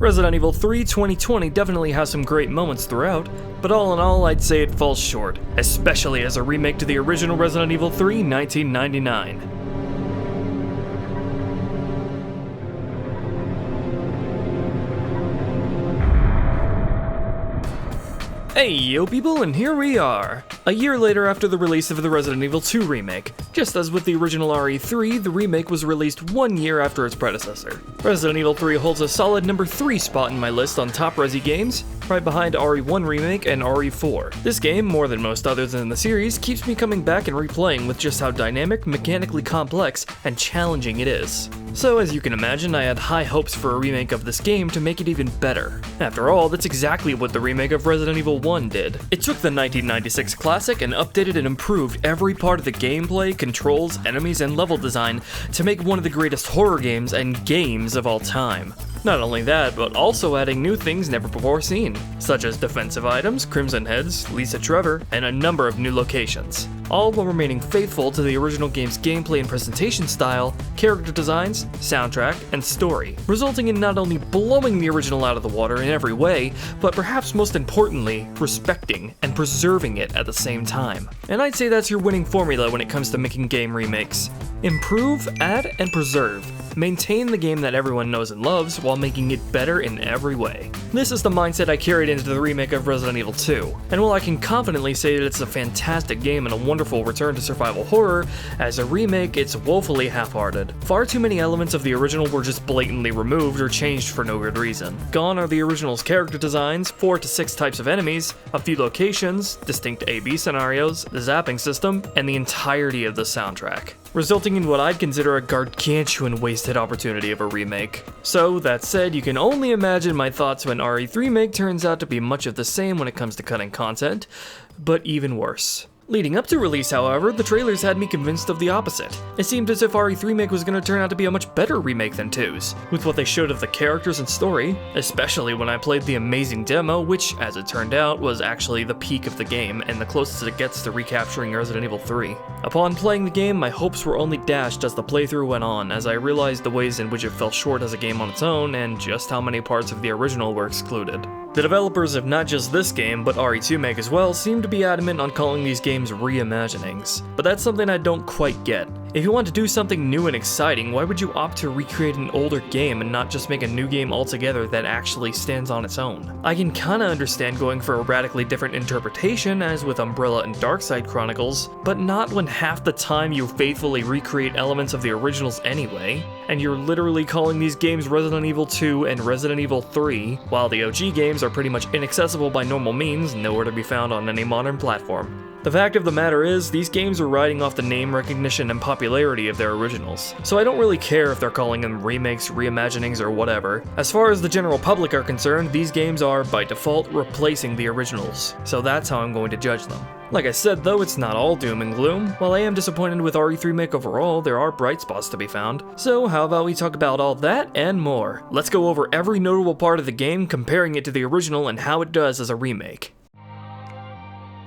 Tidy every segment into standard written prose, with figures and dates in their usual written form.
Resident Evil 3 2020 definitely has some great moments throughout, but all in all I'd say it falls short, especially as a remake to the original Resident Evil 3 1999. Hey yo people, and here we are! A year later after the release of the Resident Evil 2 remake. Just as with the original RE3, the remake was released 1 year after its predecessor. Resident Evil 3 holds a solid number 3 spot in my list on top Resi games, right behind RE1 Remake and RE4. This game, more than most others in the series, keeps me coming back and replaying with just how dynamic, mechanically complex, and challenging it is. So as you can imagine, I had high hopes for a remake of this game to make it even better. After all, that's exactly what the remake of Resident Evil 1 did. It took the 1996 classic and updated and improved every part of the gameplay, controls, enemies, and level design to make one of the greatest horror games and games of all time. Not only that, but also adding new things never before seen, such as defensive items, Crimson Heads, Lisa Trevor, and a number of new locations, all while remaining faithful to the original game's gameplay and presentation style, character designs, soundtrack, and story, resulting in not only blowing the original out of the water in every way, but perhaps most importantly, respecting and preserving it at the same time. And I'd say that's your winning formula when it comes to making game remakes. Improve, add, and preserve. Maintain the game that everyone knows and loves while making it better in every way. This is the mindset I carried into the remake of Resident Evil 2, and while I can confidently say that it's a fantastic game and a wonderful return to survival horror, as a remake it's woefully half-hearted. Far too many elements of the original were just blatantly removed or changed for no good reason. Gone are the original's character designs, 4 to 6 types of enemies, a few locations, distinct A/B scenarios, the zapping system, and the entirety of the soundtrack, resulting in what I'd consider a gargantuan wasted opportunity of a remake. So, that said, you can only imagine my thoughts when RE3 Remake turns out to be much of the same when it comes to cutting content, but even worse. Leading up to release, however, the trailers had me convinced of the opposite. It seemed as if RE3 Remake was going to turn out to be a much better remake than 2's, with what they showed of the characters and story, especially when I played the amazing demo, which, as it turned out, was actually the peak of the game and the closest it gets to recapturing Resident Evil 3. Upon playing the game, my hopes were only dashed as the playthrough went on, as I realized the ways in which it fell short as a game on its own, and just how many parts of the original were excluded. The developers of not just this game, but RE2 Remake as well, seem to be adamant on calling these games reimaginings, but that's something I don't quite get. If you want to do something new and exciting, why would you opt to recreate an older game and not just make a new game altogether that actually stands on its own? I can kinda understand going for a radically different interpretation, as with Umbrella and Darkside Chronicles, but not when half the time you faithfully recreate elements of the originals anyway, and you're literally calling these games Resident Evil 2 and Resident Evil 3, while the OG games are pretty much inaccessible by normal means, nowhere to be found on any modern platform. The fact of the matter is, these games are riding off the name recognition and popularity of their originals, so I don't really care if they're calling them remakes, reimaginings, or whatever. As far as the general public are concerned, these games are, by default, replacing the originals, so that's how I'm going to judge them. Like I said though, it's not all doom and gloom. While I am disappointed with RE3 Remake overall, there are bright spots to be found. So how about we talk about all that and more. Let's go over every notable part of the game, comparing it to the original and how it does as a remake.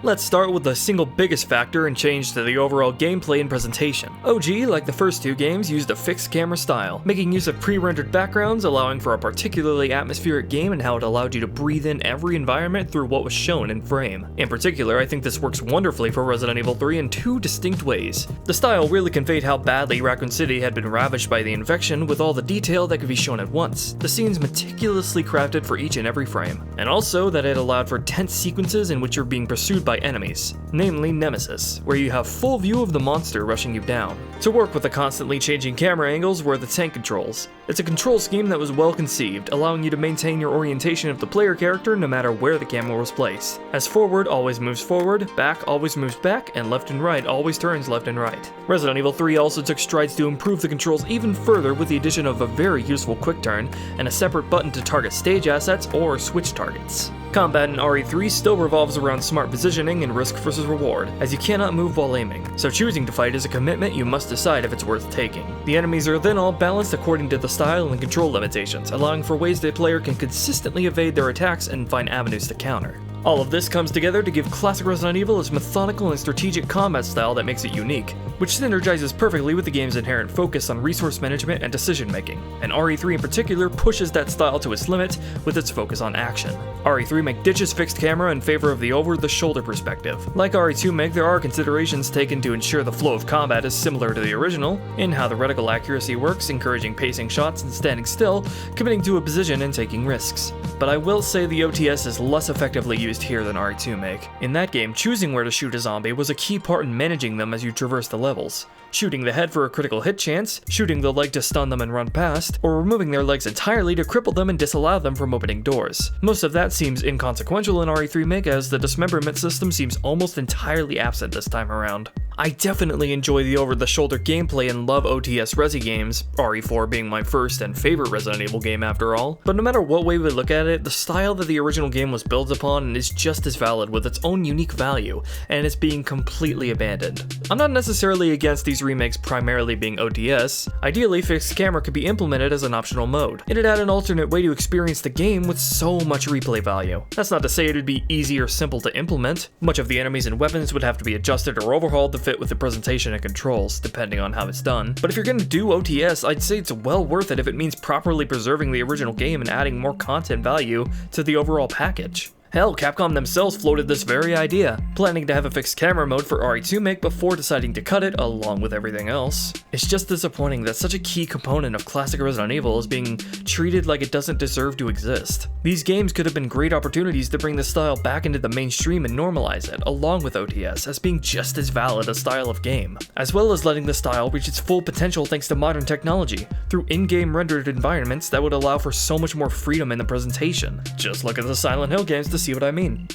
Let's start with the single biggest factor and change to the overall gameplay and presentation. OG, like the first 2 games, used a fixed camera style, making use of pre-rendered backgrounds, allowing for a particularly atmospheric game and how it allowed you to breathe in every environment through what was shown in frame. In particular, I think this works wonderfully for Resident Evil 3 in 2 distinct ways. The style really conveyed how badly Raccoon City had been ravaged by the infection, with all the detail that could be shown at once, the scenes meticulously crafted for each and every frame, and also that it allowed for tense sequences in which you're being pursued by enemies, namely Nemesis, where you have full view of the monster rushing you down. To work with the constantly changing camera angles were the tank controls. It's a control scheme that was well conceived, allowing you to maintain your orientation of the player character no matter where the camera was placed, as forward always moves forward, back always moves back, and left and right always turns left and right. Resident Evil 3 also took strides to improve the controls even further with the addition of a very useful quick turn and a separate button to target stage assets or switch targets. Combat in RE3 still revolves around smart positioning and risk versus reward, as you cannot move while aiming, so choosing to fight is a commitment you must decide if it's worth taking. The enemies are then all balanced according to the style and control limitations, allowing for ways the player can consistently evade their attacks and find avenues to counter. All of this comes together to give classic Resident Evil its methodical and strategic combat style that makes it unique, which synergizes perfectly with the game's inherent focus on resource management and decision making, and RE3 in particular pushes that style to its limit with its focus on action. RE3 ditches fixed camera in favor of the over-the-shoulder perspective. Like RE2 there are considerations taken to ensure the flow of combat is similar to the original, in how the reticle accuracy works, encouraging pacing shots and standing still, committing to a position and taking risks. But I will say the OTS is less effectively used here than RE2 make. In that game, choosing where to shoot a zombie was a key part in managing them as you traverse the levels. Shooting the head for a critical hit chance, shooting the leg to stun them and run past, or removing their legs entirely to cripple them and disallow them from opening doors. Most of that seems inconsequential in RE3 as the dismemberment system seems almost entirely absent this time around. I definitely enjoy the over-the-shoulder gameplay and love OTS Resi games, RE4 being my first and favorite Resident Evil game after all, but no matter what way we look at it, the style that the original game was built upon is just as valid with its own unique value, and it's being completely abandoned. I'm not necessarily against these remakes primarily being OTS. Ideally, fixed camera could be implemented as an optional mode. It'd add an alternate way to experience the game with so much replay value. That's not to say it'd be easy or simple to implement. Much of the enemies and weapons would have to be adjusted or overhauled to fit with the presentation and controls, depending on how it's done. But if you're gonna do OTS, I'd say it's well worth it if it means properly preserving the original game and adding more content value to the overall package. Hell, Capcom themselves floated this very idea, planning to have a fixed camera mode for RE2 before deciding to cut it along with everything else. It's just disappointing that such a key component of classic Resident Evil is being treated like it doesn't deserve to exist. These games could have been great opportunities to bring the style back into the mainstream and normalize it, along with OTS, as being just as valid a style of game, as well as letting the style reach its full potential thanks to modern technology, through in-game rendered environments that would allow for so much more freedom in the presentation. Just look at the Silent Hill games to see what I mean.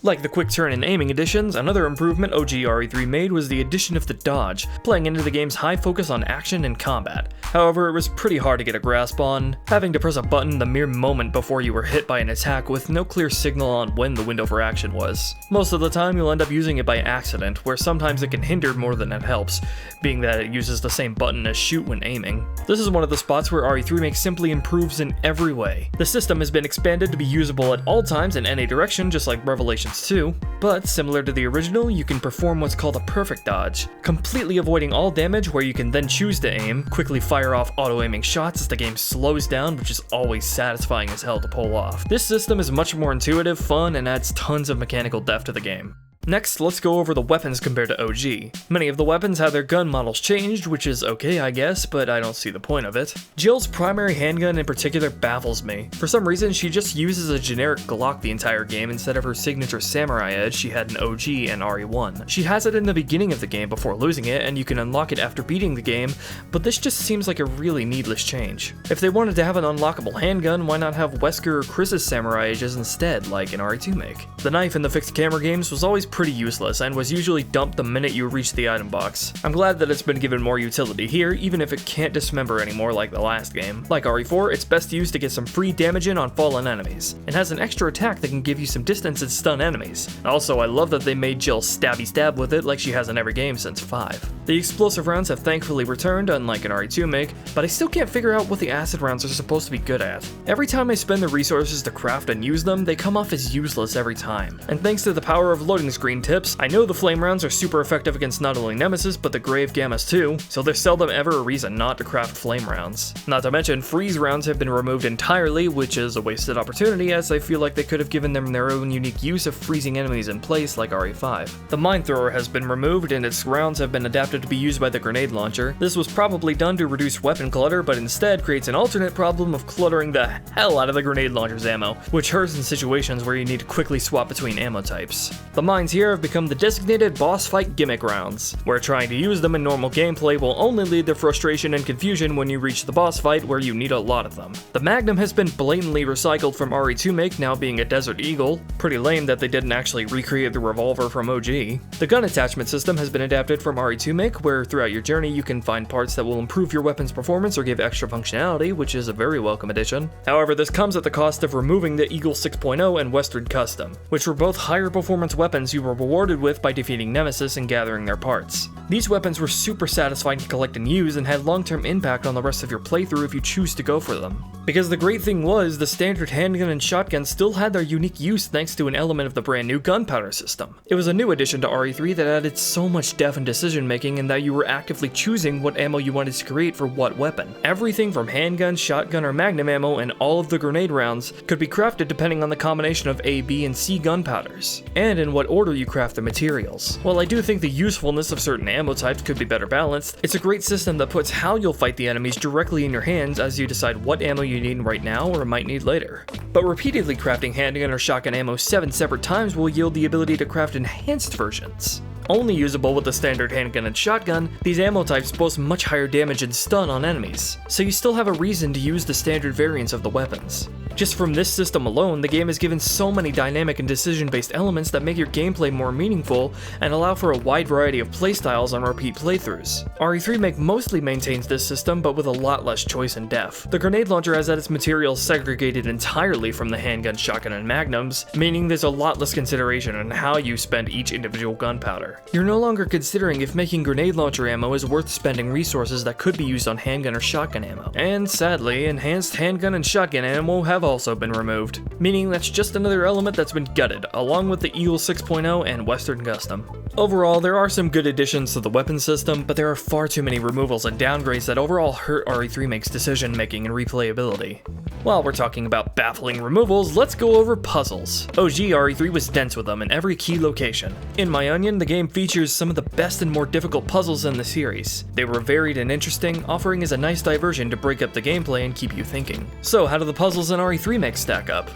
Like the quick turn and aiming additions, another improvement OG RE3 made was the addition of the dodge, playing into the game's high focus on action and combat. However, it was pretty hard to get a grasp on, having to press a button the mere moment before you were hit by an attack with no clear signal on when the window for action was. Most of the time you'll end up using it by accident, where sometimes it can hinder more than it helps, being that it uses the same button as shoot when aiming. This is one of the spots where RE3 simply improves in every way. The system has been expanded to be usable at all times in any direction, just like Revelations 2, but similar to the original, you can perform what's called a perfect dodge, completely avoiding all damage where you can then choose to aim, quickly fire off auto-aiming shots as the game slows down, which is always satisfying as hell to pull off. This system is much more intuitive, fun, and adds tons of mechanical depth to the game. Next, let's go over the weapons compared to OG. Many of the weapons have their gun models changed, which is okay I guess, but I don't see the point of it. Jill's primary handgun in particular baffles me. For some reason, she just uses a generic Glock the entire game instead of her signature samurai edge she had in OG and RE1. She has it in the beginning of the game before losing it, and you can unlock it after beating the game, but this just seems like a really needless change. If they wanted to have an unlockable handgun, why not have Wesker or Chris's samurai edges instead, like in RE2 The knife in the fixed camera games was always pretty useless and was usually dumped the minute you reached the item box. I'm glad that it's been given more utility here, even if it can't dismember anymore like the last game. Like RE4, it's best used to get some free damage in on fallen enemies. It has an extra attack that can give you some distance and stun enemies. Also, I love that they made Jill stabby stab with it like she has in every game since 5. The explosive rounds have thankfully returned, unlike in RE2 but I still can't figure out what the acid rounds are supposed to be good at. Every time I spend the resources to craft and use them, they come off as useless every time. And thanks to the power of loading screen tips, I know the flame rounds are super effective against not only Nemesis, but the Grave Gammas too, so there's seldom ever a reason not to craft flame rounds. Not to mention, freeze rounds have been removed entirely, which is a wasted opportunity as I feel like they could have given them their own unique use of freezing enemies in place like RE5. The mine thrower has been removed and its rounds have been adapted to be used by the grenade launcher. This was probably done to reduce weapon clutter, but instead creates an alternate problem of cluttering the hell out of the grenade launcher's ammo, which hurts in situations where you need to quickly swap between ammo types. The mines here have become the designated boss fight gimmick rounds, where trying to use them in normal gameplay will only lead to frustration and confusion when you reach the boss fight where you need a lot of them. The Magnum has been blatantly recycled from RE2 now being a Desert Eagle. Pretty lame that they didn't actually recreate the revolver from OG. The gun attachment system has been adapted from RE2 where throughout your journey you can find parts that will improve your weapon's performance or give extra functionality, which is a very welcome addition. However, this comes at the cost of removing the Eagle 6.0 and Western Custom, which were both higher performance weapons you were rewarded with by defeating Nemesis and gathering their parts. These weapons were super satisfying to collect and use and had long-term impact on the rest of your playthrough if you choose to go for them. Because the great thing was, the standard handgun and shotgun still had their unique use thanks to an element of the brand new gunpowder system. It was a new addition to RE3 that added so much depth and decision making and that you were actively choosing what ammo you wanted to create for what weapon. Everything from handgun, shotgun, or magnum ammo and all of the grenade rounds could be crafted depending on the combination of A, B, and C gunpowders, and in what order you craft the materials. While I do think the usefulness of certain ammo types could be better balanced, it's a great system that puts how you'll fight the enemies directly in your hands as you decide what ammo you need right now or might need later. But repeatedly crafting handgun or shotgun ammo 7 separate times will yield the ability to craft enhanced versions. Only usable with the standard handgun and shotgun, these ammo types boast much higher damage and stun on enemies, so you still have a reason to use the standard variants of the weapons. Just from this system alone, the game is given so many dynamic and decision-based elements that make your gameplay more meaningful and allow for a wide variety of playstyles on repeat playthroughs. RE3 Remake mostly maintains this system, but with a lot less choice and depth. The grenade launcher has had its materials segregated entirely from the handgun, shotgun, and magnums, meaning there's a lot less consideration on how you spend each individual gunpowder. You're no longer considering if making grenade launcher ammo is worth spending resources that could be used on handgun or shotgun ammo. And sadly, enhanced handgun and shotgun ammo have also been removed, meaning that's just another element that's been gutted, along with the Eagle 6.0 and Western Custom. Overall, there are some good additions to the weapon system, but there are far too many removals and downgrades that overall hurt RE3 Remake's decision making and replayability. While we're talking about baffling removals, let's go over puzzles. OG RE3 was dense with them in every key location. In my onion, the game features some of the best and more difficult puzzles in the series. They were varied and interesting, offering as a nice diversion to break up the gameplay and keep you thinking. So how do the puzzles in RE3 Remake stack up?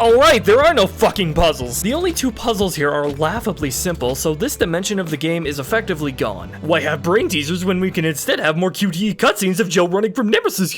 Alright, there are no fucking puzzles! The only 2 puzzles here are laughably simple, so this dimension of the game is effectively gone. Why have brain teasers when we can instead have more QTE cutscenes of Joe running from Nemesis?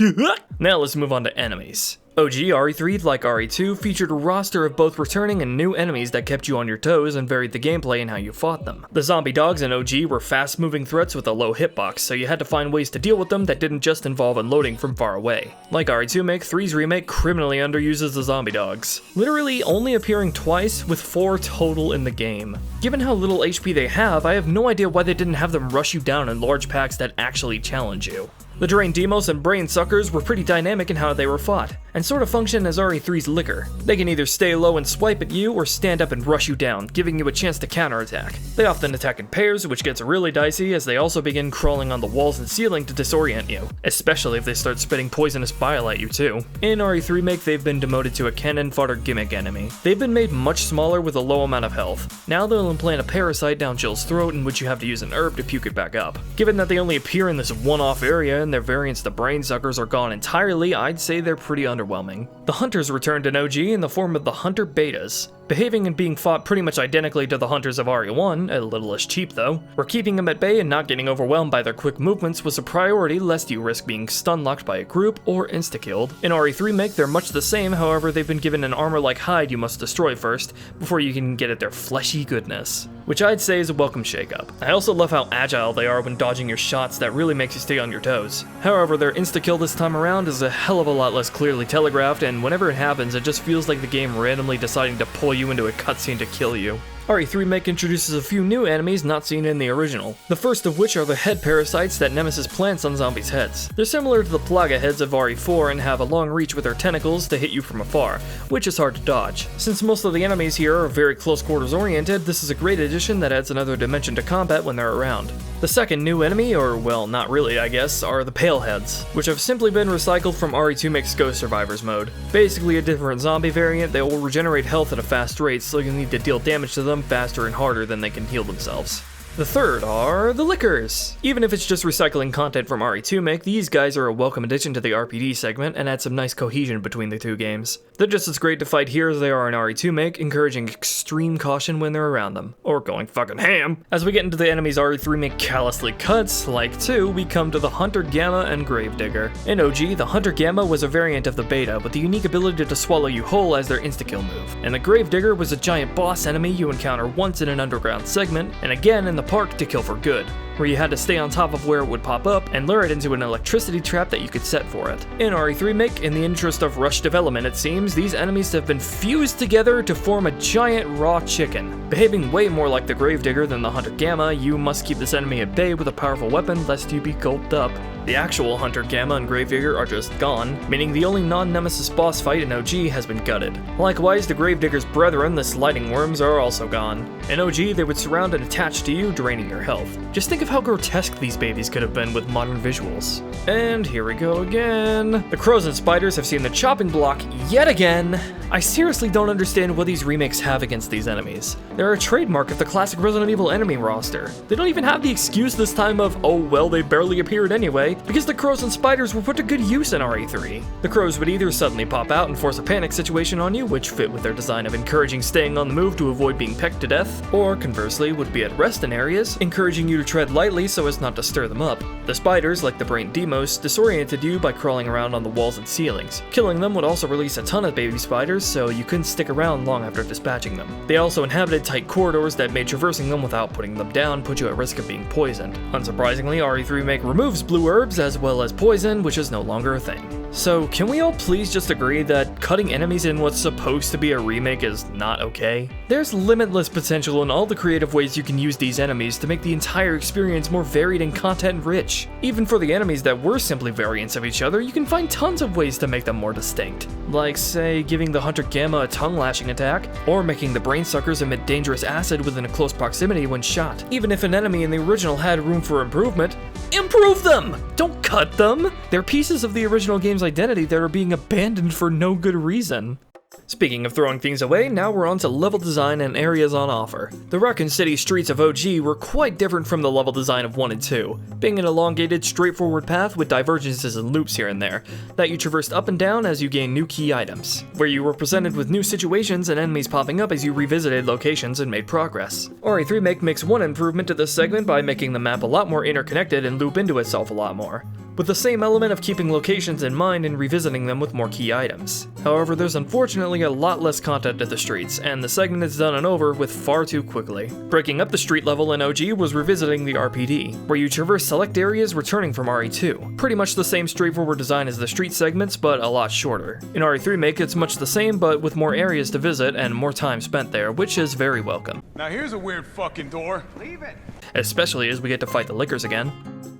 Now let's move on to enemies. OG RE3, like RE2, featured a roster of both returning and new enemies that kept you on your toes and varied the gameplay and how you fought them. The zombie dogs in OG were fast-moving threats with a low hitbox, so you had to find ways to deal with them that didn't just involve unloading from far away. Like RE2 Remake, 3's remake criminally underuses the zombie dogs, literally only appearing twice with 4 total in the game. Given how little HP they have, I have no idea why they didn't have them rush you down in large packs that actually challenge you. The Drain Demos and Brain Suckers were pretty dynamic in how they were fought, and sort of function as RE3's liquor. They can either stay low and swipe at you, or stand up and rush you down, giving you a chance to counterattack. They often attack in pairs, which gets really dicey as they also begin crawling on the walls and ceiling to disorient you, especially if they start spitting poisonous bile at you too. In RE3 Remake, they've been demoted to a cannon fodder gimmick enemy. They've been made much smaller with a low amount of health. Now they'll implant a parasite down Jill's throat in which you have to use an herb to puke it back up. Given that they only appear in this one-off area and their variants the Brain Suckers are gone entirely, I'd say they're pretty underwhelming. The Hunters returned in OG in the form of the Hunter Betas. Behaving and being fought pretty much identically to the Hunters of RE1, a little less cheap though, where keeping them at bay and not getting overwhelmed by their quick movements was a priority lest you risk being stun-locked by a group or insta-killed. In RE3 Remake, they're much the same, however they've been given an armor-like hide you must destroy first, before you can get at their fleshy goodness, which I'd say is a welcome shakeup. I also love how agile they are when dodging your shots, that really makes you stay on your toes. However, their insta-kill this time around is a hell of a lot less clearly telegraphed, and whenever it happens, it just feels like the game randomly deciding to pull you into a cutscene to kill you. RE3 Remake introduces a few new enemies not seen in the original, the first of which are the head parasites that Nemesis plants on zombies' heads. They're similar to the Plaga heads of RE4 and have a long reach with their tentacles to hit you from afar, which is hard to dodge. Since most of the enemies here are very close quarters oriented, this is a great addition that adds another dimension to combat when they're around. The second new enemy, or well, not really I guess, are the Pale Heads, which have simply been recycled from RE2 Remake's Ghost Survivors mode. Basically a different zombie variant that will regenerate health at a fast rate, so you'll need to deal damage to them faster and harder than they can heal themselves. The third are the Lickers. Even if it's just recycling content from RE2 Remake, these guys are a welcome addition to the RPD segment and add some nice cohesion between the two games. They're just as great to fight here as they are in RE2 Remake, encouraging extreme caution when they're around them, or going fucking ham. As we get into the enemies RE3 Remake callously cuts, like 2, we come to the Hunter Gamma and Gravedigger. In OG, the Hunter Gamma was a variant of the beta with the unique ability to swallow you whole as their insta-kill move, and the Gravedigger was a giant boss enemy you encounter once in an underground segment, and again in the park to kill for good, where you had to stay on top of where it would pop up and lure it into an electricity trap that you could set for it. In RE3 Remake, in the interest of rush development it seems, these enemies have been fused together to form a giant raw chicken. Behaving way more like the Gravedigger than the Hunter Gamma, you must keep this enemy at bay with a powerful weapon lest you be gulped up. The actual Hunter Gamma and Gravedigger are just gone, meaning the only non-nemesis boss fight in OG has been gutted. Likewise, the Gravedigger's brethren, the Sliding Worms, are also gone. In OG, they would surround and attach to you, draining your health. Just think of how grotesque these babies could have been with modern visuals. And here we go again. The crows and spiders have seen the chopping block yet again. I seriously don't understand what these remakes have against these enemies. They're a trademark of the classic Resident Evil enemy roster. They don't even have the excuse this time of, oh well, they barely appeared anyway, because the crows and spiders were put to good use in RE3. The crows would either suddenly pop out and force a panic situation on you, which fit with their design of encouraging staying on the move to avoid being pecked to death, or conversely would be at rest in areas, encouraging you to tread lightly so as not to stir them up. The spiders, like the Brain Demos, disoriented you by crawling around on the walls and ceilings. Killing them would also release a ton of baby spiders, so you couldn't stick around long after dispatching them. They also inhabited tight corridors that made traversing them without putting them down put you at risk of being poisoned. Unsurprisingly, RE3 Remake removes blue herbs as well as poison, which is no longer a thing. So can we all please just agree that cutting enemies in what's supposed to be a remake is not okay? There's limitless potential in all the creative ways you can use these enemies to make the entire experience more varied and content rich. Even for the enemies that were simply variants of each other, you can find tons of ways to make them more distinct. Like, say, giving the Hunter Gamma a tongue-lashing attack, or making the brain suckers emit dangerous acid within a close proximity when shot. Even if an enemy in the original had room for improvement, improve them! Don't cut them! They're pieces of the original game's identity that are being abandoned for no good reason. Speaking of throwing things away, now we're on to level design and areas on offer. The Raccoon City streets of OG were quite different from the level design of 1 and 2, being an elongated, straightforward path with divergences and loops here and there, that you traversed up and down as you gained new key items, where you were presented with new situations and enemies popping up as you revisited locations and made progress. RE3 Remake makes one improvement to this segment by making the map a lot more interconnected and loop into itself a lot more, with the same element of keeping locations in mind and revisiting them with more key items. However, there's unfortunately a lot less content to the streets, and the segment is done and over with far too quickly. Breaking up the street level in OG was revisiting the RPD, where you traverse select areas returning from RE2. Pretty much the same straightforward design as the street segments, but a lot shorter. In RE3 Remake, it's much the same, but with more areas to visit and more time spent there, which is very welcome. Now here's a weird fucking door. Leave it. Especially as we get to fight the Lickers again.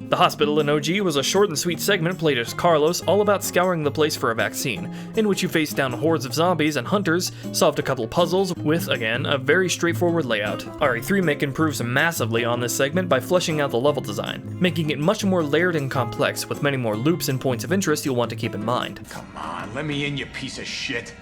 The hospital in OG was a short and sweet segment played as Carlos, all about scouring the place for a vaccine, in which you faced down hordes of zombies and hunters, solved a couple puzzles with, again, a very straightforward layout. RE3 Remake improves massively on this segment by fleshing out the level design, making it much more layered and complex, with many more loops and points of interest you'll want to keep in mind. Come on, let me in, you piece of shit.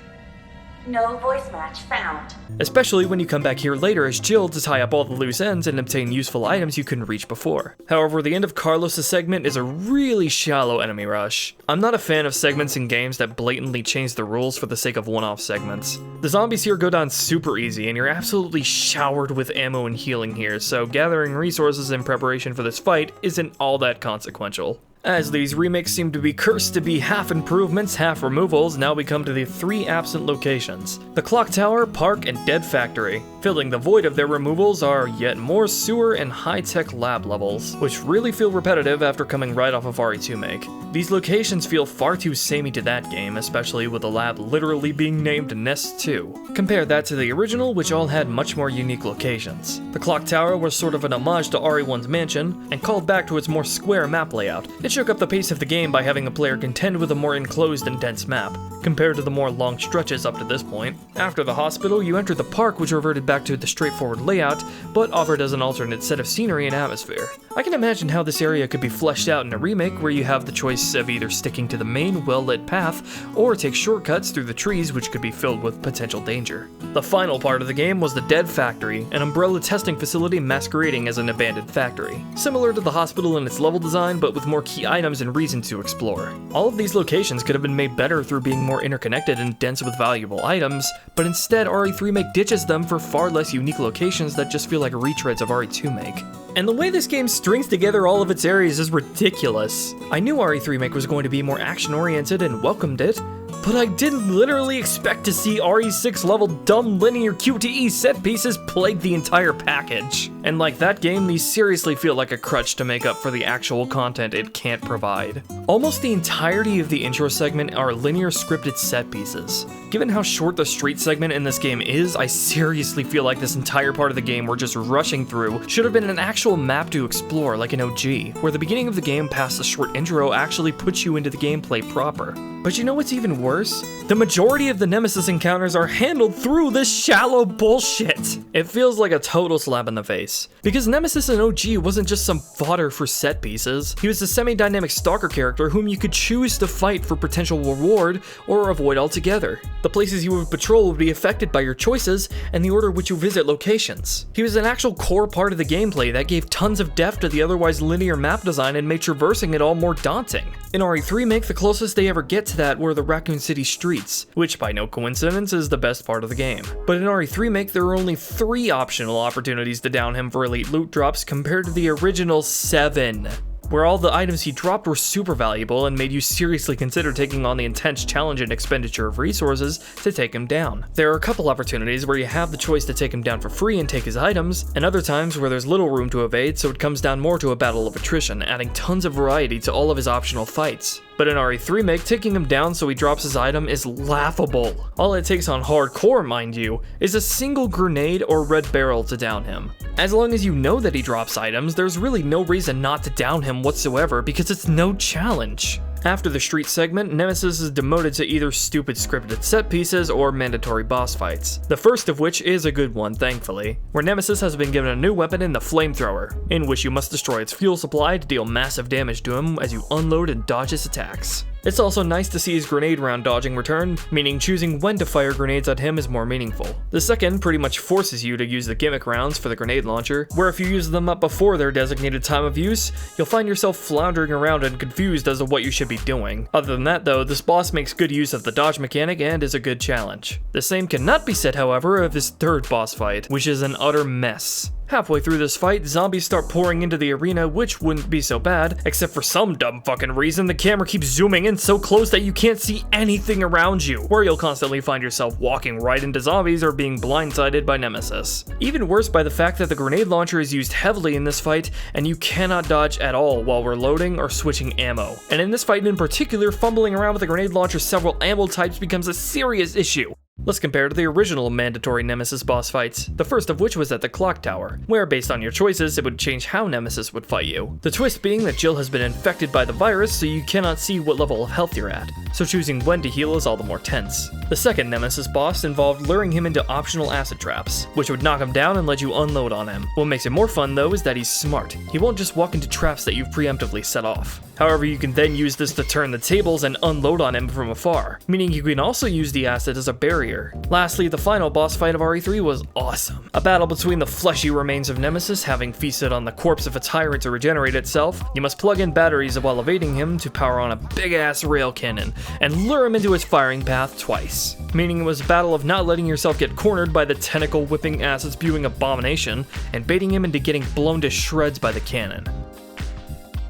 No voice match found. Especially when you come back here later as Jill to tie up all the loose ends and obtain useful items you couldn't reach before. However, the end of Carlos' segment is a really shallow enemy rush. I'm not a fan of segments in games that blatantly change the rules for the sake of one-off segments. The zombies here go down super easy and you're absolutely showered with ammo and healing here, so gathering resources in preparation for this fight isn't all that consequential. As these remakes seem to be cursed to be half improvements, half removals, now we come to the 3 absent locations: the Clock Tower, Park, and Dead Factory. Filling the void of their removals are yet more sewer and high-tech lab levels, which really feel repetitive after coming right off of RE2 Remake. These locations feel far too samey to that game, especially with the lab literally being named Nest 2. Compare that to the original, which all had much more unique locations. The Clock Tower was sort of an homage to RE1's mansion, and called back to its more square map layout. It shook up the pace of the game by having the player contend with a more enclosed and dense map, compared to the more long stretches up to this point. After the hospital, you entered the park, which reverted back to the straightforward layout, but offered as an alternate set of scenery and atmosphere. I can imagine how this area could be fleshed out in a remake where you have the choice of either sticking to the main, well-lit path, or take shortcuts through the trees which could be filled with potential danger. The final part of the game was the Dead Factory, an umbrella testing facility masquerading as an abandoned factory. Similar to the hospital in its level design, but with more key items and reasons to explore. All of these locations could have been made better through being more interconnected and dense with valuable items, but instead RE3 Remake ditches them for far less unique locations that just feel like retreads of RE2 Remake. And the way this game strings together all of its areas is ridiculous. I knew RE3 Remake was going to be more action-oriented and welcomed it, but I didn't literally expect to see RE6 level dumb linear QTE set pieces plague the entire package. And like that game, these seriously feel like a crutch to make up for the actual content it can't provide. Almost the entirety of the intro segment are linear scripted set pieces. Given how short the street segment in this game is, I seriously feel like this entire part of the game we're just rushing through should have been an actual map to explore like an OG, where the beginning of the game past the short intro actually puts you into the gameplay proper. But you know what's even worse? The majority of the Nemesis encounters are handled through this shallow bullshit. It feels like a total slap in the face. Because Nemesis in OG wasn't just some fodder for set pieces. He was a semi-dynamic stalker character whom you could choose to fight for potential reward or avoid altogether. The places you would patrol would be affected by your choices and the order which you visit locations. He was an actual core part of the gameplay that gave tons of depth to the otherwise linear map design and made traversing it all more daunting. In RE3 Remake, the closest they ever get to that were the Raccoon City streets, which by no coincidence is the best part of the game. But in RE3 Remake, there are only 3 optional opportunities to down him for elite loot drops compared to the original 7. Where all the items he dropped were super valuable and made you seriously consider taking on the intense challenge and expenditure of resources to take him down. There are a couple opportunities where you have the choice to take him down for free and take his items, and other times where there's little room to evade, so it comes down more to a battle of attrition, adding tons of variety to all of his optional fights. But in RE3 Remake, taking him down so he drops his item is laughable. All it takes on hardcore, mind you, is a single grenade or red barrel to down him. As long as you know that he drops items, there's really no reason not to down him whatsoever because it's no challenge. After the street segment, Nemesis is demoted to either stupid scripted set pieces or mandatory boss fights. The first of which is a good one, thankfully, where Nemesis has been given a new weapon in the Flamethrower, in which you must destroy its fuel supply to deal massive damage to him as you unload and dodge his attacks. It's also nice to see his grenade round dodging return, meaning choosing when to fire grenades at him is more meaningful. The second pretty much forces you to use the gimmick rounds for the grenade launcher, where if you use them up before their designated time of use, you'll find yourself floundering around and confused as to what you should be doing. Other than that though, this boss makes good use of the dodge mechanic and is a good challenge. The same cannot be said however of his third boss fight, which is an utter mess. Halfway through this fight, zombies start pouring into the arena, which wouldn't be so bad, except for some dumb fucking reason the camera keeps zooming in so close that you can't see anything around you, where you'll constantly find yourself walking right into zombies or being blindsided by Nemesis. Even worse by the fact that the grenade launcher is used heavily in this fight, and you cannot dodge at all while reloading or switching ammo. And in this fight in particular, fumbling around with the grenade launcher's several ammo types becomes a serious issue. Let's compare to the original mandatory Nemesis boss fights, the first of which was at the Clock Tower, where based on your choices it would change how Nemesis would fight you. The twist being that Jill has been infected by the virus so you cannot see what level of health you're at, so choosing when to heal is all the more tense. The second Nemesis boss involved luring him into optional acid traps, which would knock him down and let you unload on him. What makes it more fun though is that he's smart. He won't just walk into traps that you've preemptively set off. However, you can then use this to turn the tables and unload on him from afar, meaning you can also use the acid as a barrier. Lastly, the final boss fight of RE3 was awesome. A battle between the fleshy remains of Nemesis having feasted on the corpse of a tyrant to regenerate itself. You must plug in batteries while evading him to power on a big ass rail cannon and lure him into his firing path twice. Meaning it was a battle of not letting yourself get cornered by the tentacle whipping acid spewing abomination and baiting him into getting blown to shreds by the cannon.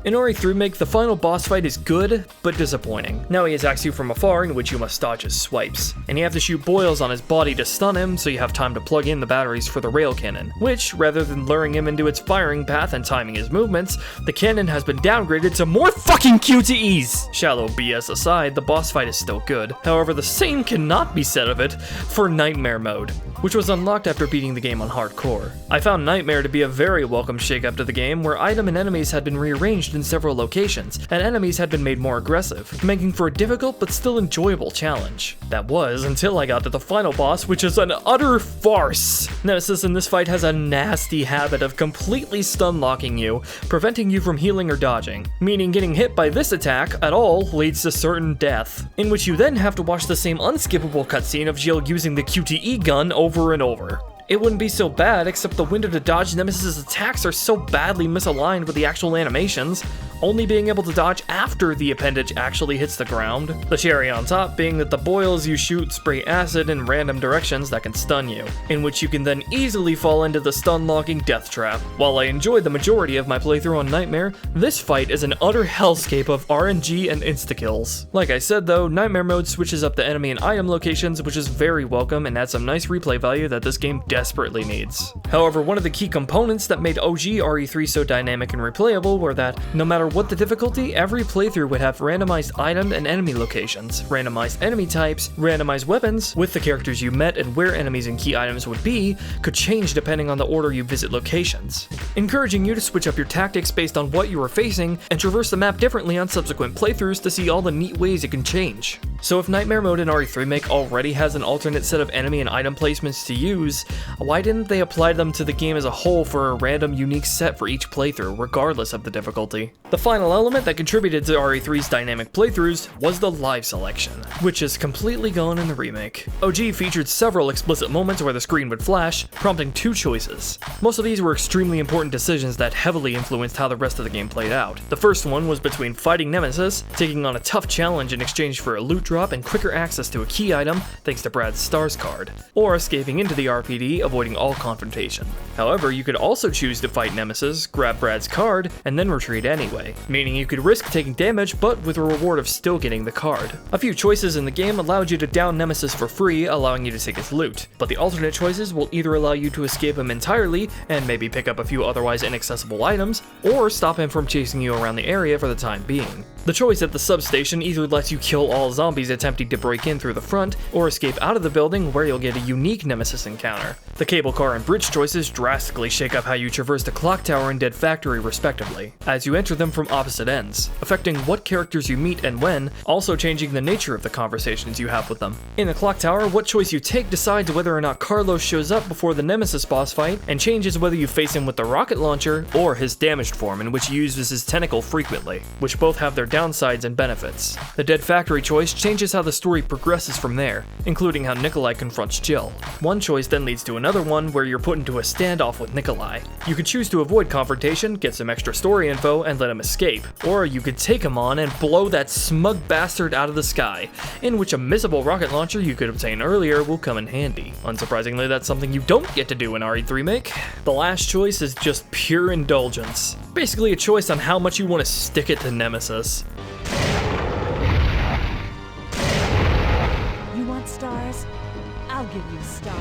In RE3 Remake, the final boss fight is good, but disappointing. Now he attacks you from afar, in which you must dodge his swipes. And you have to shoot boils on his body to stun him, so you have time to plug in the batteries for the rail cannon, which, rather than luring him into its firing path and timing his movements, the cannon has been downgraded to more fucking QTEs! Shallow BS aside, the boss fight is still good. However, the same cannot be said of it for Nightmare mode, which was unlocked after beating the game on hardcore. I found Nightmare to be a very welcome shake-up to the game, where item and enemies had been rearranged in several locations, and enemies had been made more aggressive, making for a difficult but still enjoyable challenge. That was until I got to the final boss, which is an utter farce. Nemesis in this fight has a nasty habit of completely stun-locking you, preventing you from healing or dodging, meaning getting hit by this attack at all leads to certain death, in which you then have to watch the same unskippable cutscene of Jill using the QTE gun over and over. It wouldn't be so bad, except the window to dodge Nemesis' attacks are so badly misaligned with the actual animations. only being able to dodge after the appendage actually hits the ground. The cherry on top being that the boils you shoot spray acid in random directions that can stun you, in which you can then easily fall into the stun-locking death trap. While I enjoyed the majority of my playthrough on Nightmare, this fight is an utter hellscape of RNG and insta-kills. Like I said though, Nightmare mode switches up the enemy and item locations, which is very welcome and adds some nice replay value that this game desperately needs. However, one of the key components that made OG RE3 so dynamic and replayable were that, no matter what the difficulty, every playthrough would have randomized item and enemy locations, randomized enemy types, randomized weapons, with the characters you met and where enemies and key items would be could change depending on the order you visit locations, encouraging you to switch up your tactics based on what you were facing and traverse the map differently on subsequent playthroughs to see all the neat ways it can change. So if Nightmare mode in RE3 Remake already has an alternate set of enemy and item placements to use, why didn't they apply them to the game as a whole for a random unique set for each playthrough, regardless of the difficulty? The final element that contributed to RE3's dynamic playthroughs was the live selection, which is completely gone in the remake. OG featured several explicit moments where the screen would flash, prompting two choices. Most of these were extremely important decisions that heavily influenced how the rest of the game played out. The first one was between fighting Nemesis, taking on a tough challenge in exchange for a loot drop and quicker access to a key item thanks to Brad's Stars card, or escaping into the RPD, avoiding all confrontation. However, you could also choose to fight Nemesis, grab Brad's card, and then retreat anyway, meaning you could risk taking damage but with a reward of still getting the card. A few choices in the game allowed you to down Nemesis for free, allowing you to take his loot, but the alternate choices will either allow you to escape him entirely and maybe pick up a few otherwise inaccessible items, or stop him from chasing you around the area for the time being. The choice at the substation either lets you kill all zombies attempting to break in through the front, or escape out of the building where you'll get a unique Nemesis encounter. The cable car and bridge choices drastically shake up how you traverse the clock tower and Dead Factory respectively, as you enter them from opposite ends, affecting what characters you meet and when, also changing the nature of the conversations you have with them. In the clock tower, what choice you take decides whether or not Carlos shows up before the Nemesis boss fight, and changes whether you face him with the rocket launcher or his damaged form in which he uses his tentacle frequently, which both have their downsides and benefits. The Dead Factory choice changes how the story progresses from there, including how Nikolaj confronts Jill. One choice then leads to another one where you're put into a standoff with Nikolaj. You could choose to avoid confrontation, get some extra story info, and let him escape, or you could take him on and blow that smug bastard out of the sky, in which a missable rocket launcher you could obtain earlier will come in handy. Unsurprisingly, that's something you don't get to do in RE3 Remake. The last choice is just pure indulgence. Basically a choice on how much you want to stick it to Nemesis. You want stars? I'll give you stars.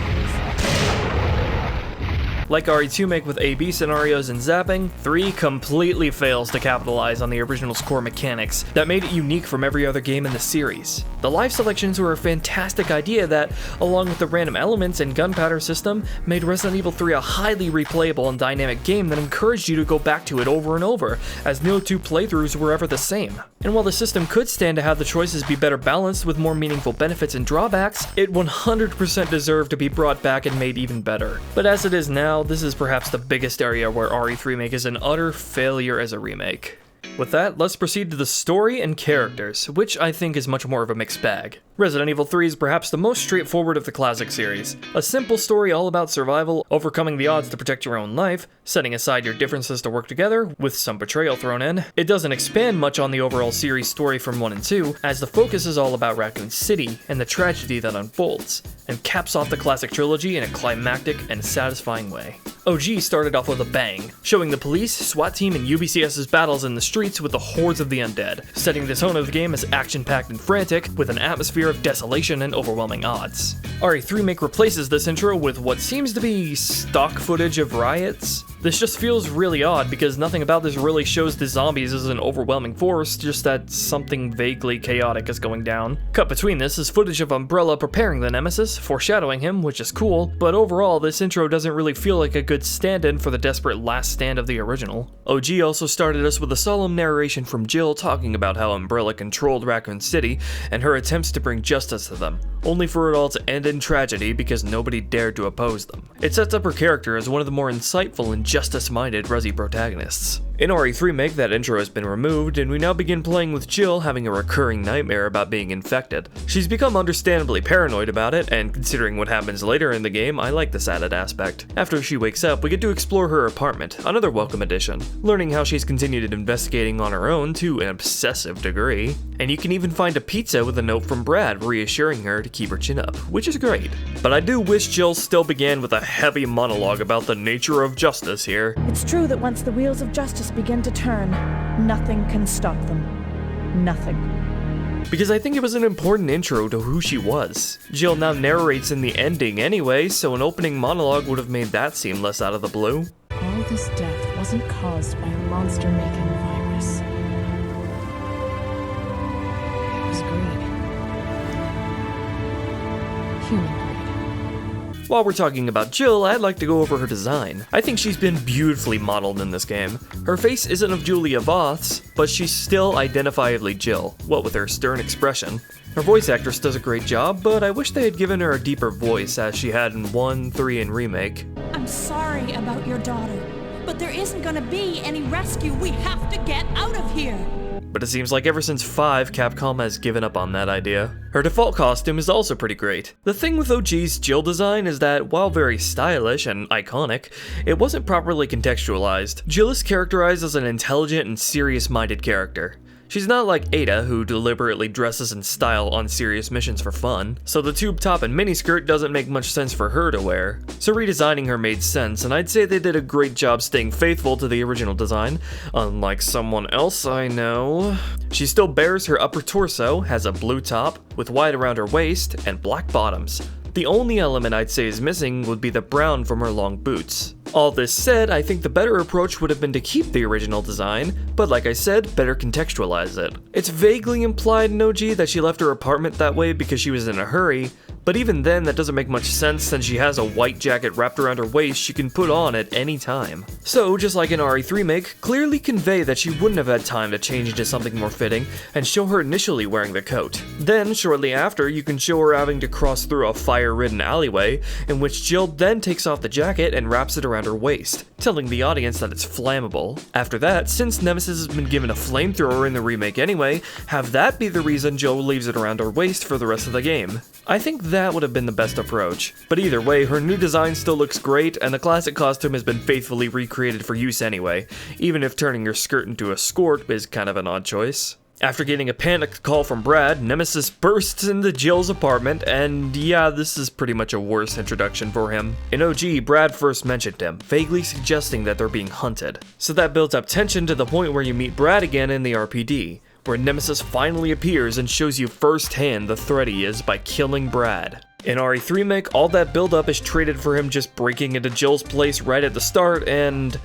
Like RE2 Remake with A/B scenarios and zapping, 3 completely fails to capitalize on the original's core mechanics that made it unique from every other game in the series. The live selections were a fantastic idea that, along with the random elements and gunpowder system, made Resident Evil 3 a highly replayable and dynamic game that encouraged you to go back to it over and over, as no two playthroughs were ever the same. And while the system could stand to have the choices be better balanced with more meaningful benefits and drawbacks, it 100% deserved to be brought back and made even better. But as it is now, this is perhaps the biggest area where RE3 Remake is an utter failure as a remake. With that, let's proceed to the story and characters, which I think is much more of a mixed bag. Resident Evil 3 is perhaps the most straightforward of the classic series. A simple story all about survival, overcoming the odds to protect your own life, setting aside your differences to work together, with some betrayal thrown in. It doesn't expand much on the overall series story from 1 and 2, as the focus is all about Raccoon City and the tragedy that unfolds, and caps off the classic trilogy in a climactic and satisfying way. OG started off with a bang, showing the police, SWAT team, and UBCS's battles in the streets with the hordes of the undead, setting the tone of the game as action-packed and frantic, with an atmosphere of desolation and overwhelming odds. RE3 Remake replaces this intro with what seems to be stock footage of riots. This just feels really odd because nothing about this really shows the zombies as an overwhelming force, just that something vaguely chaotic is going down. Cut between this is footage of Umbrella preparing the Nemesis, foreshadowing him, which is cool, but overall this intro doesn't really feel like a good stand-in for the desperate last stand of the original. OG also started us with a solemn narration from Jill talking about how Umbrella controlled Raccoon City and her attempts to bring justice to them, only for it all to end in tragedy because nobody dared to oppose them. It sets up her character as one of the more insightful and justice-minded Resi protagonists. In RE3 Remake, that intro has been removed, and we now begin playing with Jill having a recurring nightmare about being infected. She's become understandably paranoid about it, and considering what happens later in the game, I like this added aspect. After she wakes up, we get to explore her apartment, another welcome addition, learning how she's continued investigating on her own to an obsessive degree, and you can even find a pizza with a note from Brad reassuring her to keep her chin up, which is great. But I do wish Jill still began with a heavy monologue about the nature of justice here. It's true that once the wheels of justice begin to turn, nothing can stop them. Nothing. Because I think it was an important intro to who she was. Jill now narrates in the ending anyway, so an opening monologue would have made that seem less out of the blue. All this death wasn't caused by a monster-making virus. It was greed. Human greed. While we're talking about Jill, I'd like to go over her design. I think she's been beautifully modeled in this game. Her face isn't of Julia Voth's, but she's still identifiably Jill, what with her stern expression. Her voice actress does a great job, but I wish they had given her a deeper voice as she had in 1, 3, and Remake. I'm sorry about your daughter, but there isn't gonna be any rescue. We have to get out of here. But it seems like ever since 5, Capcom has given up on that idea. Her default costume is also pretty great. The thing with OG's Jill design is that, while very stylish and iconic, it wasn't properly contextualized. Jill is characterized as an intelligent and serious-minded character. She's not like Ada, who deliberately dresses in style on serious missions for fun, so the tube top and miniskirt doesn't make much sense for her to wear. So redesigning her made sense, and I'd say they did a great job staying faithful to the original design, unlike someone else I know. She still bears her upper torso, has a blue top, with white around her waist, and black bottoms. The only element I'd say is missing would be the brown from her long boots. All this said, I think the better approach would have been to keep the original design, but like I said, better contextualize it. It's vaguely implied in OG that she left her apartment that way because she was in a hurry, but even then that doesn't make much sense since she has a white jacket wrapped around her waist she can put on at any time. So, just like in RE3 Remake, clearly convey that she wouldn't have had time to change into something more fitting and show her initially wearing the coat. Then, shortly after, you can show her having to cross through a fire-ridden alleyway, in which Jill then takes off the jacket and wraps it around her waist, telling the audience that it's flammable. After that, since Nemesis has been given a flamethrower in the remake anyway, have that be the reason Jill leaves it around her waist for the rest of the game. I think that would have been the best approach. But either way, her new design still looks great, and the classic costume has been faithfully recreated for use anyway, even if turning her skirt into a skirt is kind of an odd choice. After getting a panicked call from Brad, Nemesis bursts into Jill's apartment, and yeah, this is pretty much a worse introduction for him. In OG, Brad first mentioned him, vaguely suggesting that they're being hunted. So that builds up tension to the point where you meet Brad again in the RPD, where Nemesis finally appears and shows you firsthand the threat he is by killing Brad. In RE3 Remake, all that build-up is traded for him just breaking into Jill's place right at the start, and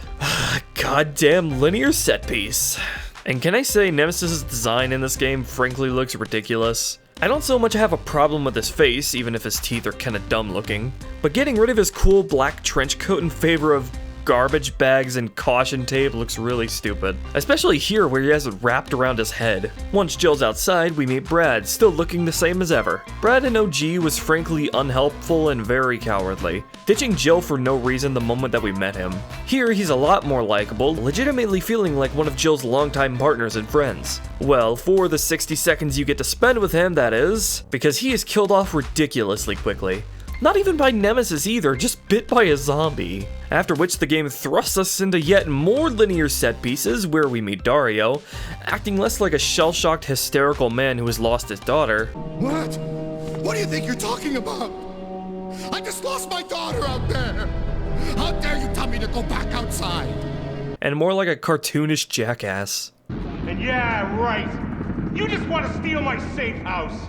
goddamn linear set piece. And can I say Nemesis' design in this game frankly looks ridiculous? I don't so much have a problem with his face, even if his teeth are kinda dumb looking, but getting rid of his cool black trench coat in favor of garbage bags and caution tape looks really stupid. Especially here where he has it wrapped around his head. Once Jill's outside, we meet Brad, still looking the same as ever. Brad in OG was frankly unhelpful and very cowardly, ditching Jill for no reason the moment that we met him. Here, he's a lot more likable, legitimately feeling like one of Jill's longtime partners and friends. Well, for the 60 seconds you get to spend with him, that is, because he is killed off ridiculously quickly. Not even by Nemesis either, just bit by a zombie. After which the game thrusts us into yet more linear set pieces where we meet Dario, acting less like a shell-shocked hysterical man who has lost his daughter. What? What do you think you're talking about? I just lost my daughter out there! How dare you tell me to go back outside? And more like a cartoonish jackass. And yeah, right. You just want to steal my safe house.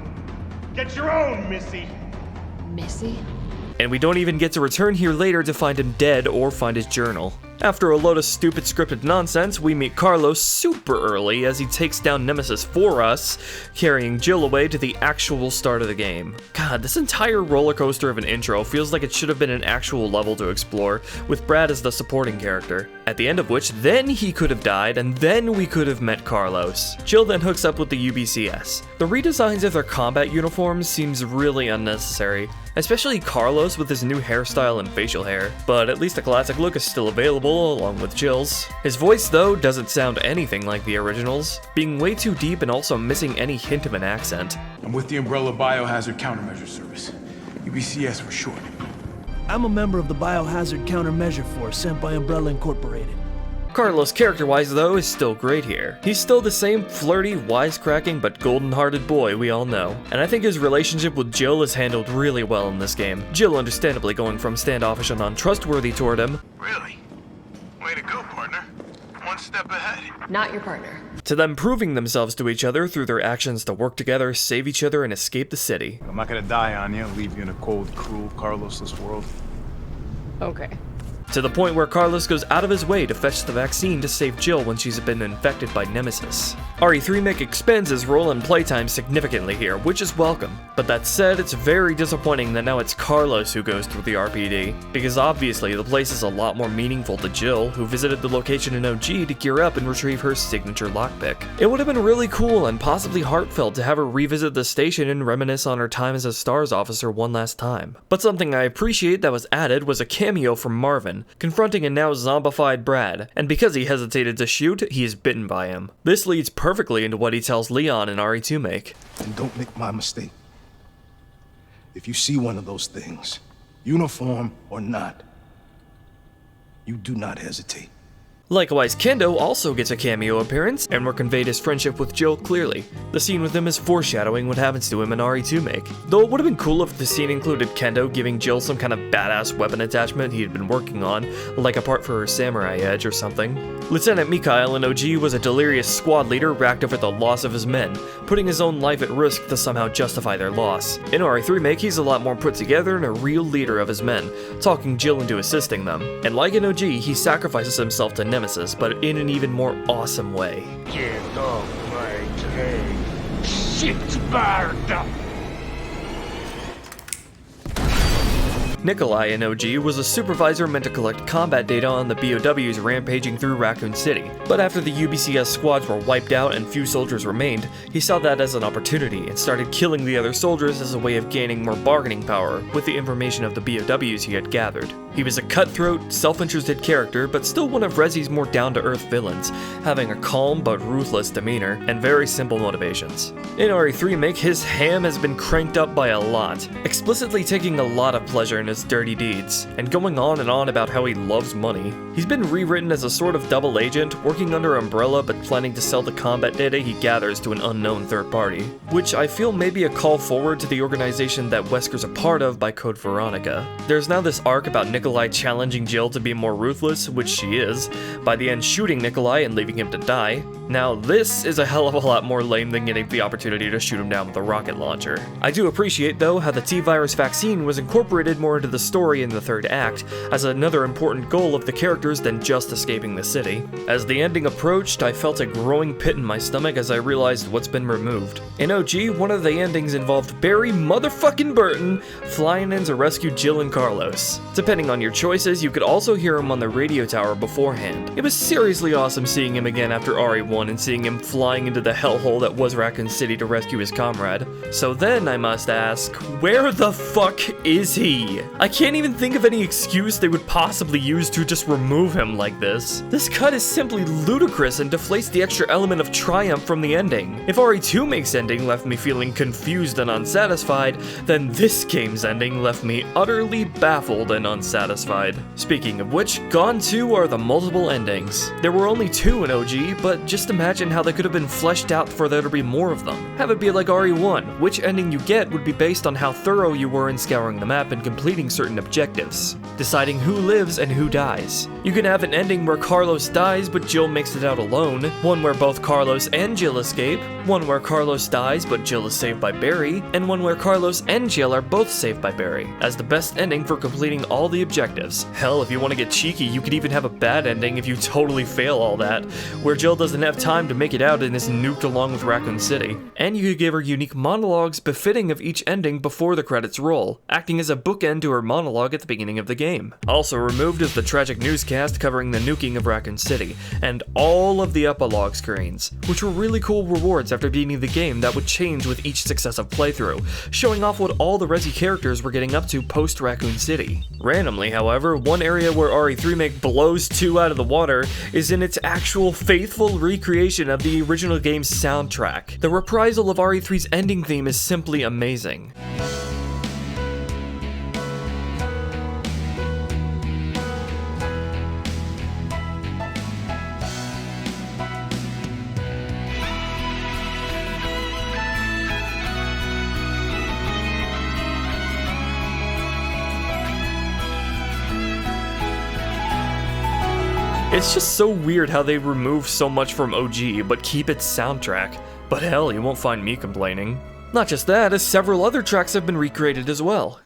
Get your own, Missy. Missy? And we don't even get to return here later to find him dead or find his journal. After a load of stupid scripted nonsense, we meet Carlos super early as he takes down Nemesis for us, carrying Jill away to the actual start of the game. God, this entire roller coaster of an intro feels like it should have been an actual level to explore, with Brad as the supporting character. At the end of which, then he could have died, and then we could have met Carlos. Jill then hooks up with the UBCS. The redesigns of their combat uniforms seems really unnecessary, especially Carlos with his new hairstyle and facial hair, but at least the classic look is still available memorable along with Jill's. His voice though doesn't sound anything like the originals, being way too deep and also missing any hint of an accent. I'm with the Umbrella Biohazard Countermeasure Service. UBCS for short. I'm a member of the Biohazard Countermeasure Force sent by Umbrella Incorporated. Carlos, character-wise though, is still great here. He's still the same flirty, wisecracking, but golden-hearted boy we all know. And I think his relationship with Jill is handled really well in this game. Jill understandably going from standoffish and untrustworthy toward him. Really? Way to go, partner. One step ahead. Not your partner. To them proving themselves to each other through their actions to work together, save each other, and escape the city. I'm not gonna die on you, leave you in a cold, cruel, Carlosless world. Okay. To the point where Carlos goes out of his way to fetch the vaccine to save Jill when she's been infected by Nemesis. RE3 Remake expands his role and playtime significantly here, which is welcome. But that said, it's very disappointing that now it's Carlos who goes through the RPD, because obviously the place is a lot more meaningful to Jill, who visited the location in OG to gear up and retrieve her signature lockpick. It would have been really cool and possibly heartfelt to have her revisit the station and reminisce on her time as a STARS officer one last time. But something I appreciate that was added was a cameo from Marvin, confronting a now zombified Brad, and because he hesitated to shoot, he is bitten by him. This leads perfectly into what he tells Leon in RE2 Remake. And don't make my mistake. If you see one of those things, uniform or not, you do not hesitate. Likewise, Kendo also gets a cameo appearance, and we're conveyed his friendship with Jill clearly. The scene with him is foreshadowing what happens to him in RE2 Remake. Though it would have been cool if the scene included Kendo giving Jill some kind of badass weapon attachment he had been working on, like a part for her samurai edge or something. Lieutenant Mikhail in OG was a delirious squad leader racked over the loss of his men, putting his own life at risk to somehow justify their loss. In RE3 Remake, he's a lot more put together and a real leader of his men, talking Jill into assisting them. And like in OG, he sacrifices himself to Nemesis, but in an even more awesome way. Get off my train. Shit's fired up. Nikolaj in OG was a supervisor meant to collect combat data on the BOWs rampaging through Raccoon City, but after the UBCS squads were wiped out and few soldiers remained, he saw that as an opportunity and started killing the other soldiers as a way of gaining more bargaining power with the information of the BOWs he had gathered. He was a cutthroat, self-interested character, but still one of Rezi's more down-to-earth villains, having a calm but ruthless demeanor and very simple motivations. In RE3 Remake, his ham has been cranked up by a lot, explicitly taking a lot of pleasure in his dirty deeds, and going on and on about how he loves money. He's been rewritten as a sort of double agent, working under Umbrella but planning to sell the combat data he gathers to an unknown third party, which I feel may be a call forward to the organization that Wesker's a part of by Code Veronica. There's now this arc about Nikolaj challenging Jill to be more ruthless, which she is, by the end shooting Nikolaj and leaving him to die. Now this is a hell of a lot more lame than getting the opportunity to shoot him down with a rocket launcher. I do appreciate though how the T-virus vaccine was incorporated more into the story in the third act, as another important goal of the characters than just escaping the city. As the ending approached, I felt a growing pit in my stomach as I realized what's been removed. In OG, one of the endings involved Barry motherfucking Burton flying in to rescue Jill and Carlos. Depending on your choices, you could also hear him on the radio tower beforehand. It was seriously awesome seeing him again after RE1 and seeing him flying into the hellhole that was Raccoon City to rescue his comrade. So then I must ask, where the fuck is he? I can't even think of any excuse they would possibly use to just remove him like this. This cut is simply ludicrous and deflates the extra element of triumph from the ending. If RE2 Remake's ending left me feeling confused and unsatisfied, then this game's ending left me utterly baffled and unsatisfied. Speaking of which, gone too are the multiple endings. There were only 2 in OG, but just imagine how they could have been fleshed out for there to be more of them. Have it be like RE1, which ending you get would be based on how thorough you were in scouring the map and completing certain objectives, deciding who lives and who dies. You can have an ending where Carlos dies but Jill makes it out alone, one where both Carlos and Jill escape, one where Carlos dies but Jill is saved by Barry, and one where Carlos and Jill are both saved by Barry, as the best ending for completing all the objectives. Hell, if you want to get cheeky, you could even have a bad ending if you totally fail all that, where Jill doesn't have time to make it out and is nuked along with Raccoon City. And you could give her unique monologues befitting of each ending before the credits roll, acting as a bookend to into her monologue at the beginning of the game. Also removed is the tragic newscast covering the nuking of Raccoon City, and all of the epilogue screens, which were really cool rewards after beating the game that would change with each successive playthrough, showing off what all the Resi characters were getting up to post Raccoon City. Randomly, however, one area where RE3 Remake blows 2 out of the water is in its actual faithful recreation of the original game's soundtrack. The reprisal of RE3's ending theme is simply amazing. It's just so weird how they remove so much from OG, but keep its soundtrack. But hell, you won't find me complaining. Not just that, as several other tracks have been recreated as well.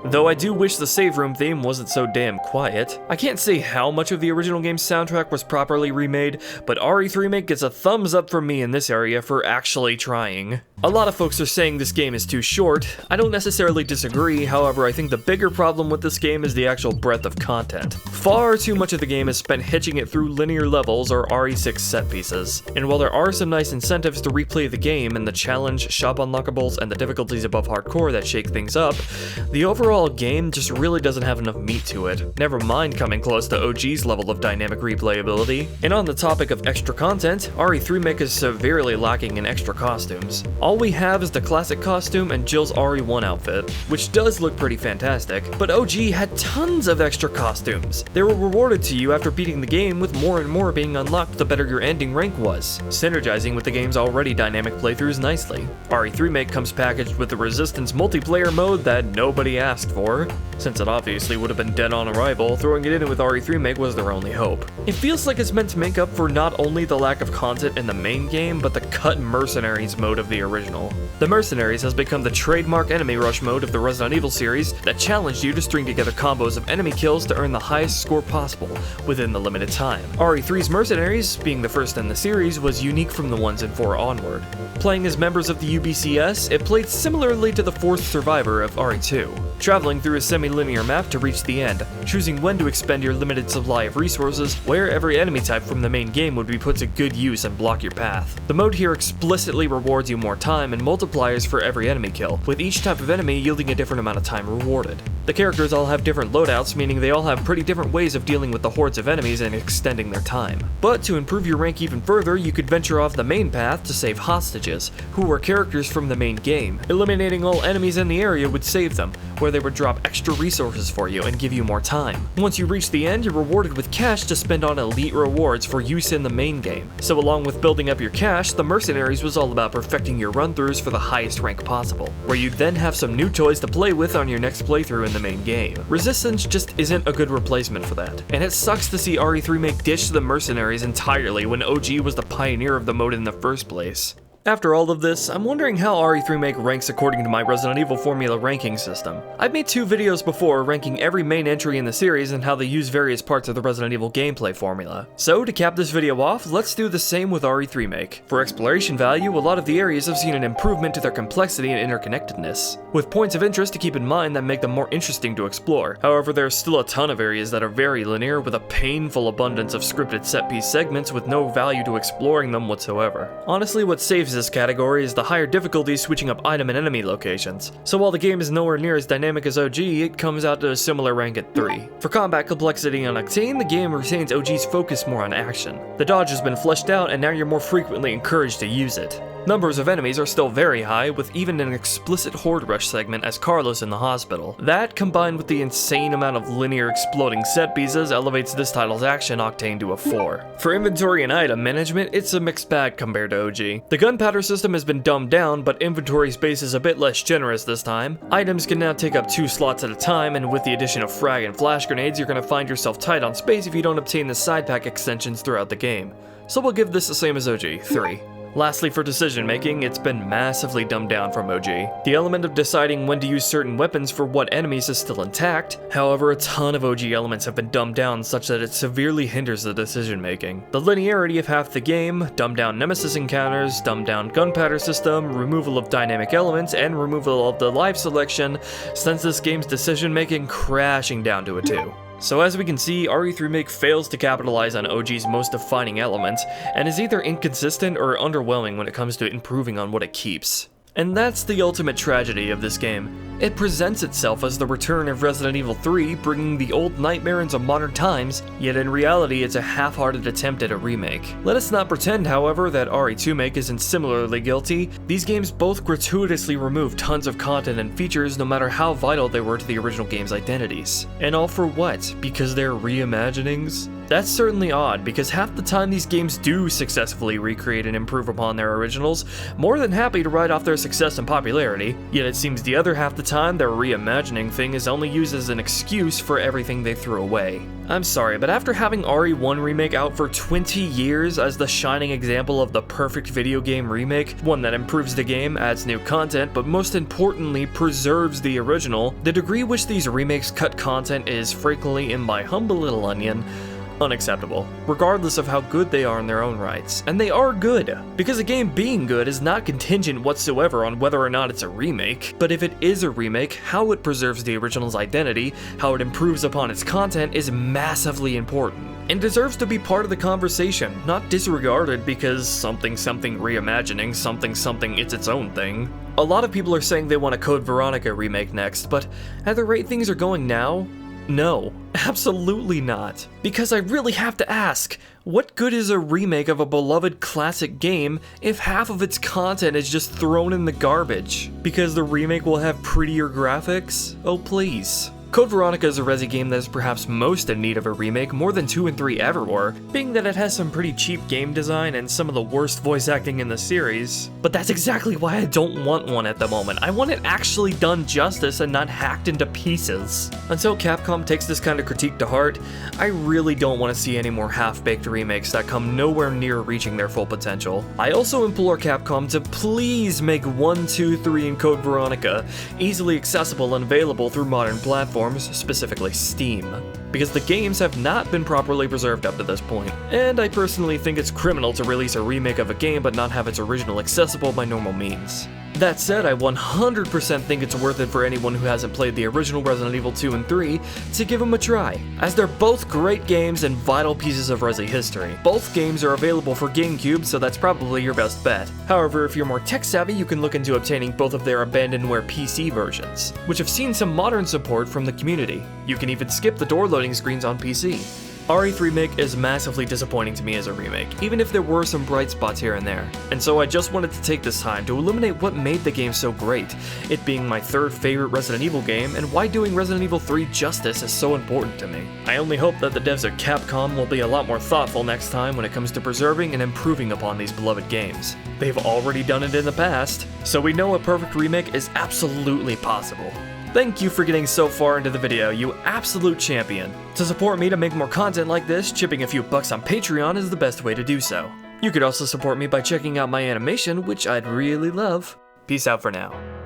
Though I do wish the save room theme wasn't so damn quiet. I can't say how much of the original game's soundtrack was properly remade, but RE3 Remake gets a thumbs up from me in this area for actually trying. A lot of folks are saying this game is too short. I don't necessarily disagree, however I think the bigger problem with this game is the actual breadth of content. Far too much of the game is spent hitching it through linear levels or RE6 set pieces. And while there are some nice incentives to replay the game and the challenge, shop unlockables, and the difficulties above hardcore that shake things up, the overall game just really doesn't have enough meat to it, never mind coming close to OG's level of dynamic replayability. And on the topic of extra content, RE3 Remake is severely lacking in extra costumes. All we have is the classic costume and Jill's RE1 outfit, which does look pretty fantastic, but OG had tons of extra costumes. They were rewarded to you after beating the game, with more and more being unlocked the better your ending rank was, synergizing with the game's already dynamic playthroughs nicely. RE3 Remake comes packaged with the Resistance multiplayer mode that nobody asked for. Since it obviously would have been dead on arrival, throwing it in with RE3 Remake was their only hope. It feels like it's meant to make up for not only the lack of content in the main game, but the cut Mercenaries mode of the original. The Mercenaries has become the trademark enemy rush mode of the Resident Evil series that challenged you to string together combos of enemy kills to earn the highest score possible within the limited time. RE3's Mercenaries, being the first in the series, was unique from the ones in 4 onward. Playing as members of the UBCS, it played similarly to the 4th survivor of RE2, traveling through a semi-linear map to reach the end, choosing when to expend your limited supply of resources, where every enemy type from the main game would be put to good use and block your path. The mode here explicitly rewards you more time and multipliers for every enemy kill, with each type of enemy yielding a different amount of time rewarded. The characters all have different loadouts, meaning they all have pretty different ways of dealing with the hordes of enemies and extending their time. But to improve your rank even further, you could venture off the main path to save hostages, who were characters from the main game. Eliminating all enemies in the area would save them, where they would drop extra resources for you and give you more time. Once you reach the end, you're rewarded with cash to spend on elite rewards for use in the main game. So along with building up your cash, the Mercenaries was all about perfecting your run-throughs for the highest rank possible, where you'd then have some new toys to play with on your next playthrough in the main game. Resistance just isn't a good replacement for that, and it sucks to see RE3 Remake ditch the Mercenaries entirely when OG was the pioneer of the mode in the first place. After all of this, I'm wondering how RE3 Remake ranks according to my Resident Evil formula ranking system. I've made 2 videos before ranking every main entry in the series and how they use various parts of the Resident Evil gameplay formula. So to cap this video off, let's do the same with RE3 Remake. For exploration value, a lot of the areas have seen an improvement to their complexity and interconnectedness, with points of interest to keep in mind that make them more interesting to explore. However, there's still a ton of areas that are very linear, with a painful abundance of scripted set-piece segments with no value to exploring them whatsoever. Honestly, what saves drives this category is the higher difficulty switching up item and enemy locations. So while the game is nowhere near as dynamic as OG, it comes out to a similar rank at 3. For combat complexity and octane, the game retains OG's focus more on action. The dodge has been fleshed out and now you're more frequently encouraged to use it. Numbers of enemies are still very high, with even an explicit horde rush segment as Carlos in the hospital. That, combined with the insane amount of linear exploding set pieces, elevates this title's action octane to a 4. For inventory and item management, it's a mixed bag compared to OG. The gunpowder system has been dumbed down, but inventory space is a bit less generous this time. Items can now take up 2 slots at a time, and with the addition of frag and flash grenades, you're going to find yourself tight on space if you don't obtain the side pack extensions throughout the game. So we'll give this the same as OG, 3. Lastly, for decision making, it's been massively dumbed down from OG. The element of deciding when to use certain weapons for what enemies is still intact. However, a ton of OG elements have been dumbed down such that it severely hinders the decision making. The linearity of half the game, dumbed down nemesis encounters, dumbed down gunpowder system, removal of dynamic elements, and removal of the life selection sends this game's decision making crashing down to a 2. So as we can see, RE3 Remake fails to capitalize on OG's most defining elements, and is either inconsistent or underwhelming when it comes to improving on what it keeps. And that's the ultimate tragedy of this game. It presents itself as the return of Resident Evil 3, bringing the old nightmare into modern times, yet in reality it's a half-hearted attempt at a remake. Let us not pretend, however, that RE2 Remake isn't similarly guilty. These games both gratuitously remove tons of content and features no matter how vital they were to the original game's identities. And all for what? Because they're reimaginings? That's certainly odd, because half the time these games do successfully recreate and improve upon their originals, more than happy to write off their success and popularity, yet it seems the other half the time their reimagining thing is only used as an excuse for everything they threw away. I'm sorry, but after having RE1 Remake out for 20 years as the shining example of the perfect video game remake, one that improves the game, adds new content, but most importantly preserves the original, the degree which these remakes cut content is, frankly, in my humble little onion, unacceptable, regardless of how good they are in their own rights. And they are good, because a game being good is not contingent whatsoever on whether or not it's a remake, but if it is a remake, how it preserves the original's identity, how it improves upon its content is massively important, and deserves to be part of the conversation, not disregarded because something reimagining something it's its own thing. A lot of people are saying they want a Code Veronica remake next, but at the rate things are going now, no, absolutely not. Because I really have to ask, what good is a remake of a beloved classic game if half of its content is just thrown in the garbage? Because the remake will have prettier graphics? Oh please. Code Veronica is a Resi game that is perhaps most in need of a remake, more than 2 and 3 ever were, being that it has some pretty cheap game design and some of the worst voice acting in the series. But that's exactly why I don't want one at the moment. I want it actually done justice and not hacked into pieces. Until Capcom takes this kind of critique to heart, I really don't want to see any more half-baked remakes that come nowhere near reaching their full potential. I also implore Capcom to please make 1, 2, 3 and Code Veronica easily accessible and available through modern platforms, specifically Steam, because the games have not been properly preserved up to this point, and I personally think it's criminal to release a remake of a game but not have its original accessible by normal means. That said, I 100% think it's worth it for anyone who hasn't played the original Resident Evil 2 and 3 to give them a try, as they're both great games and vital pieces of Resi history. Both games are available for GameCube, so that's probably your best bet. However, if you're more tech savvy, you can look into obtaining both of their abandonware PC versions, which have seen some modern support from the community. You can even skip the door loading screens on PC. RE3 Remake is massively disappointing to me as a remake, even if there were some bright spots here and there. And so I just wanted to take this time to illuminate what made the game so great, it being my 3rd favorite Resident Evil game, and why doing Resident Evil 3 justice is so important to me. I only hope that the devs at Capcom will be a lot more thoughtful next time when it comes to preserving and improving upon these beloved games. They've already done it in the past, so we know a perfect remake is absolutely possible. Thank you for getting so far into the video, you absolute champion. To support me to make more content like this, chipping a few bucks on Patreon is the best way to do so. You could also support me by checking out my animation, which I'd really love. Peace out for now.